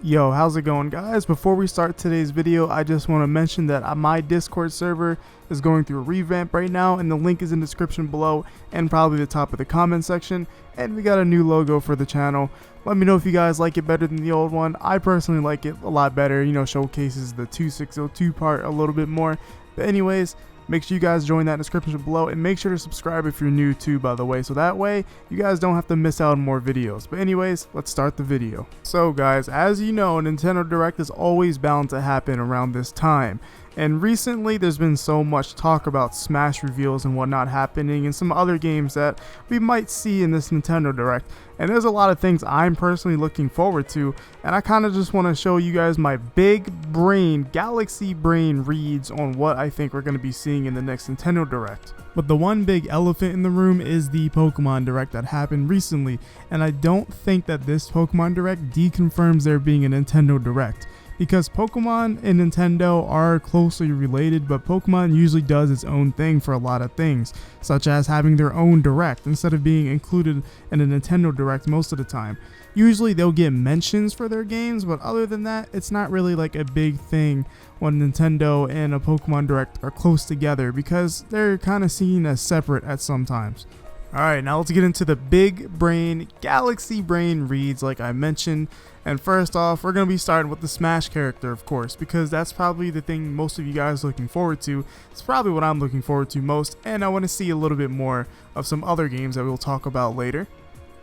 Yo, how's it going, guys? Before we start today's video, I just want to mention that my Discord server is going through a revamp right now, and the link is in the description below and probably the top of the comment section. And we got a new logo for the channel. Let me know if you guys like it better than the old one. I personally like it a lot better, showcases the 2602 part a little bit more. But anyways, make sure you guys join that description below, and make sure to subscribe if you're new too, by the way, so that way you guys don't have to miss out on more videos. But anyways, let's start the video. So guys, as you know, Nintendo Direct is always bound to happen around this time. And recently there's been so much talk about Smash reveals and whatnot happening, and some other games that we might see in this Nintendo Direct. And there's a lot of things I'm personally looking forward to, and I kind of just want to show you guys my big brain, galaxy brain reads on what I think we're going to be seeing in the next Nintendo Direct. But the one big elephant in the room is the Pokemon Direct that happened recently, and I don't think that this Pokemon Direct deconfirms there being a Nintendo Direct. Because Pokemon and Nintendo are closely related, but Pokemon usually does its own thing for a lot of things, such as having their own Direct instead of being included in a Nintendo Direct most of the time. Usually they'll get mentions for their games, but other than that, it's not really like a big thing when Nintendo and a Pokemon Direct are close together, because they're kind of seen as separate at some times. Alright, now let's get into the big brain, galaxy brain reads like I mentioned. And first off, we're going to be starting with the Smash character, of course, because that's probably the thing most of you guys are looking forward to. It's probably what I'm looking forward to most, and I want to see a little bit more of some other games that we'll talk about later.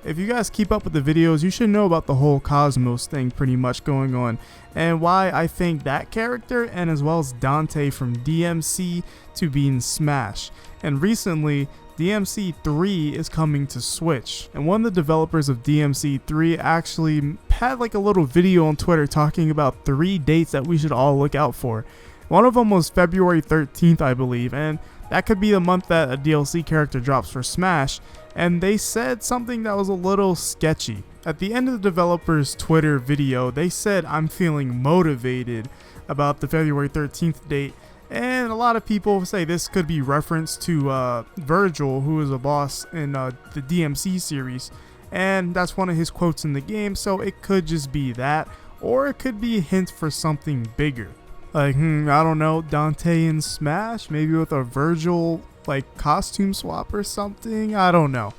If you guys keep up with the videos, you should know about the whole Cosmos thing pretty much going on, and why I think that character, and as well as Dante from DMC, to be in Smash. And recently, DMC 3 is coming to Switch, and one of the developers of DMC 3 actually had like a little video on Twitter talking about 3 dates that we should all look out for. One of them was February 13th, I believe, and that could be the month that a DLC character drops for Smash, and they said something that was a little sketchy. At the end of the developer's Twitter video, they said, "I'm feeling motivated," about the February 13th date. And a lot of people say this could be reference to Virgil, who is a boss in the DMC series. And that's one of his quotes in the game, so it could just be that. Or it could be a hint for something bigger. Like, I don't know, Dante in Smash? Maybe with a Virgil, like, costume swap or something? I don't know.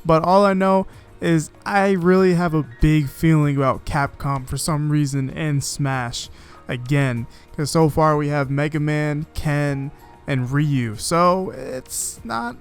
But all I know is I really have a big feeling about Capcom for some reason in Smash. Again, because so far we have Mega Man, Ken, and Ryu, so it's not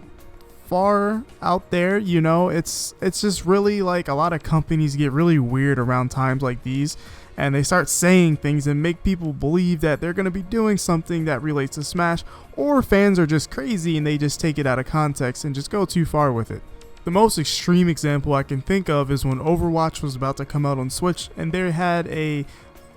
far out there, it's just really like a lot of companies get really weird around times like these, and they start saying things and make people believe that they're going to be doing something that relates to Smash, or fans are just crazy and they just take it out of context and just go too far with it. The most extreme example I can think of is when Overwatch was about to come out on Switch, and they had a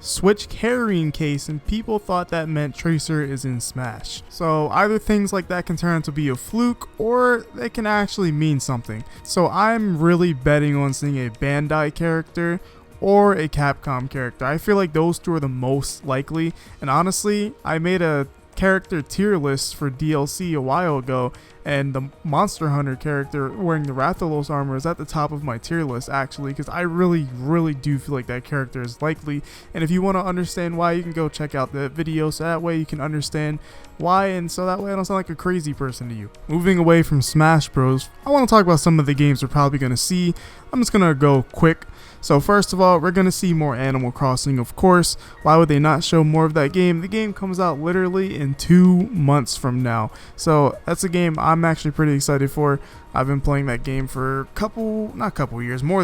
Switch carrying case, and people thought that meant Tracer is in Smash. So either things like that can turn out to be a fluke, or they can actually mean something. So I'm really betting on seeing a Bandai character or a Capcom character. I feel like those two are the most likely, and honestly, I made a character tier list for DLC a while ago, and the Monster Hunter character wearing the Rathalos armor is at the top of my tier list, actually, because I really do feel like that character is likely. And if you want to understand why, you can go check out the video, so that way you can understand why, and so that way I don't sound like a crazy person to you. Moving away from Smash Bros, I want to talk about some of the games we're probably going to see. I'm just going to go quick. So first of all, we're going to see more Animal Crossing, of course. Why would they not show more of that game? The game comes out literally in 2 months from now. So that's a game I'm actually pretty excited for. I've been playing that game for more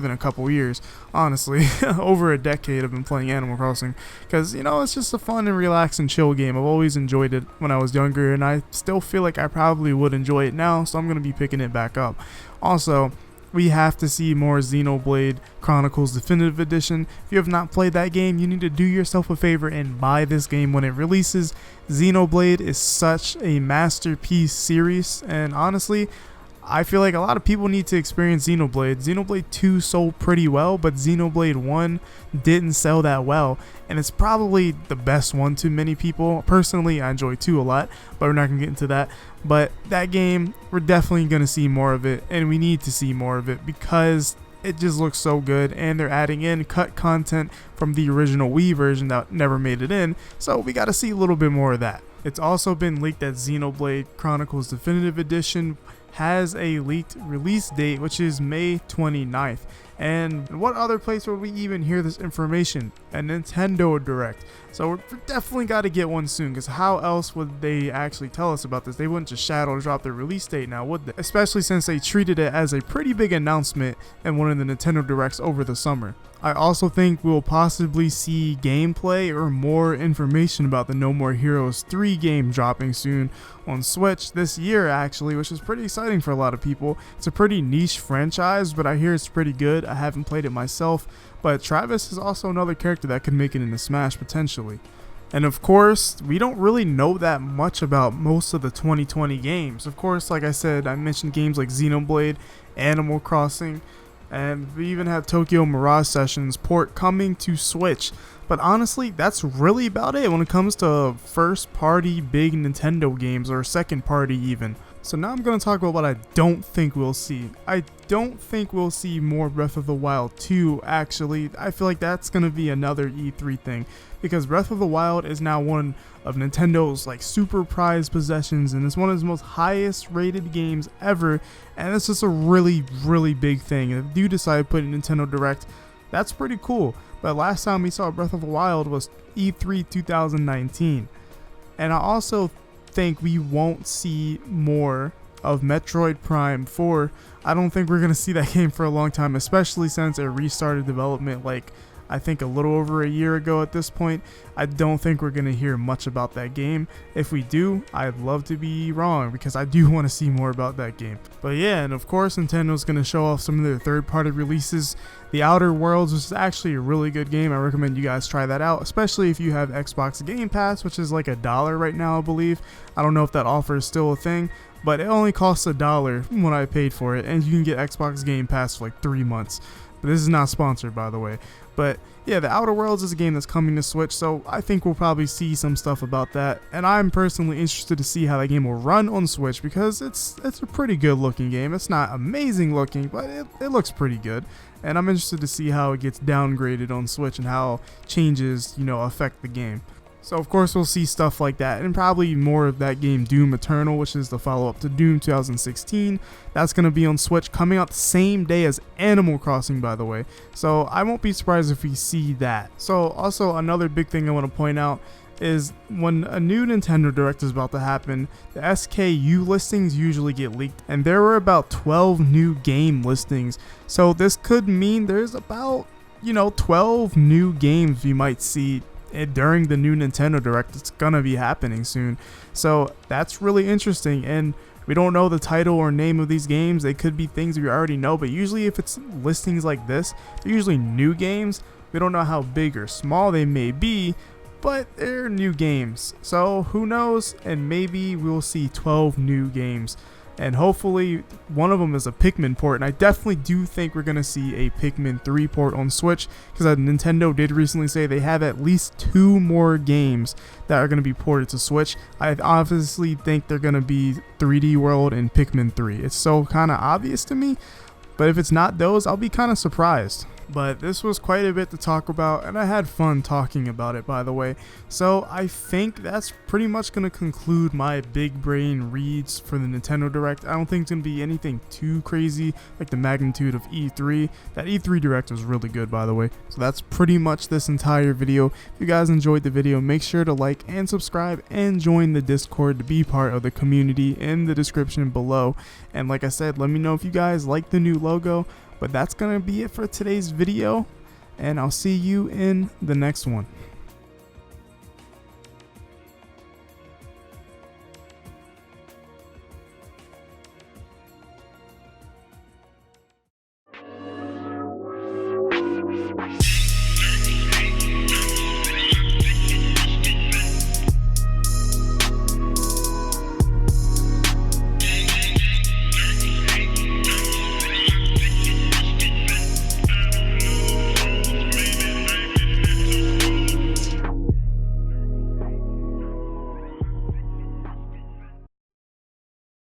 than a couple years, honestly. Over a decade I've been playing Animal Crossing, because, it's just a fun and relaxed and chill game. I've always enjoyed it when I was younger, and I still feel like I probably would enjoy it now, so I'm going to be picking it back up. Also, we have to see more Xenoblade Chronicles Definitive Edition. If you have not played that game, you need to do yourself a favor and buy this game when it releases. Xenoblade is such a masterpiece series, and honestly, I feel like a lot of people need to experience Xenoblade. Xenoblade 2 sold pretty well, but Xenoblade 1 didn't sell that well, and it's probably the best one to many people. Personally, I enjoy 2 a lot, but we're not going to get into that. But that game, we're definitely going to see more of it, and we need to see more of it, because it just looks so good, and they're adding in cut content from the original Wii version that never made it in, so we got to see a little bit more of that. It's also been leaked that Xenoblade Chronicles Definitive Edition has a leaked release date, which is May 29th. And what other place would we even hear this information? A Nintendo Direct. So we definitely got to get one soon, because how else would they actually tell us about this? They wouldn't just shadow drop their release date now, would they? Especially since they treated it as a pretty big announcement in one of the Nintendo Directs over the summer. I also think we'll possibly see gameplay or more information about the No More Heroes 3 game dropping soon on Switch this year, actually, which is pretty exciting for a lot of people. It's a pretty niche franchise, but I hear it's pretty good. I haven't played it myself, but Travis is also another character that could make it into Smash potentially. And of course, we don't really know that much about most of the 2020 games. Of course, like I said, I mentioned games like Xenoblade, Animal Crossing, and we even have Tokyo Mirage Sessions port coming to Switch. But honestly, that's really about it when it comes to first party big Nintendo games, or second party even. So now I'm going to talk about what I don't think we'll see. I don't think we'll see more Breath of the Wild 2, actually. I feel like that's going to be another E3 thing, because Breath of the Wild is now one of Nintendo's like super prized possessions, and it's one of the most highest rated games ever, and it's just a really big thing. If you decide to put a Nintendo Direct, that's pretty cool. But last time we saw Breath of the Wild was E3 2019, and I also think we won't see more of Metroid Prime 4. I don't think we're gonna see that game for a long time, especially since it restarted development like I think a little over a year ago at this point. I don't think we're gonna hear much about that game. If we do, I'd love to be wrong, because I do want to see more about that game. But yeah, and of course Nintendo's gonna show off some of their third-party releases. The Outer Worlds is actually a really good game. I recommend you guys try that out, especially if you have Xbox Game Pass, which is like $1 right now, I believe. I don't know if that offer is still a thing, but it only costs $1 when I paid for it, and you can get Xbox Game Pass for like 3 months. But this is not sponsored, by the way. But yeah, The Outer Worlds is a game that's coming to Switch, so I think we'll probably see some stuff about that. And I'm personally interested to see how that game will run on Switch, because it's a pretty good looking game. It's not amazing looking, but it looks pretty good. And I'm interested to see how it gets downgraded on Switch and how changes, affect the game. So of course we'll see stuff like that, and probably more of that game Doom Eternal, which is the follow-up to Doom 2016. That's going to be on Switch, coming out the same day as Animal Crossing, by the way. So I won't be surprised if we see that. So also another big thing I want to point out is when a new Nintendo Direct is about to happen, the SKU listings usually get leaked, and there were about 12 new game listings. So this could mean there's about, 12 new games we might see during the new Nintendo Direct. It's gonna be happening soon, so that's really interesting. And we don't know the title or name of these games. They could be things we already know, but usually if it's listings like this, they're usually new games. We don't know how big or small they may be, but they're new games, so who knows. And maybe we'll see 12 new games, and hopefully one of them is a Pikmin port. And I definitely do think we're going to see a Pikmin 3 port on Switch, because Nintendo did recently say they have at least 2 more games that are going to be ported to Switch. I obviously think they're going to be 3D World and Pikmin 3. It's so kind of obvious to me, but if it's not those, I'll be kind of surprised. But this was quite a bit to talk about, and I had fun talking about it, by the way. So I think that's pretty much going to conclude my big brain reads for the Nintendo Direct. I don't think it's going to be anything too crazy like the magnitude of E3. That E3 Direct was really good, by the way. So that's pretty much this entire video. If you guys enjoyed the video, make sure to like and subscribe and join the Discord to be part of the community in the description below. And like I said, let me know if you guys like the new logo. But that's going to be it for today's video, and I'll see you in the next one.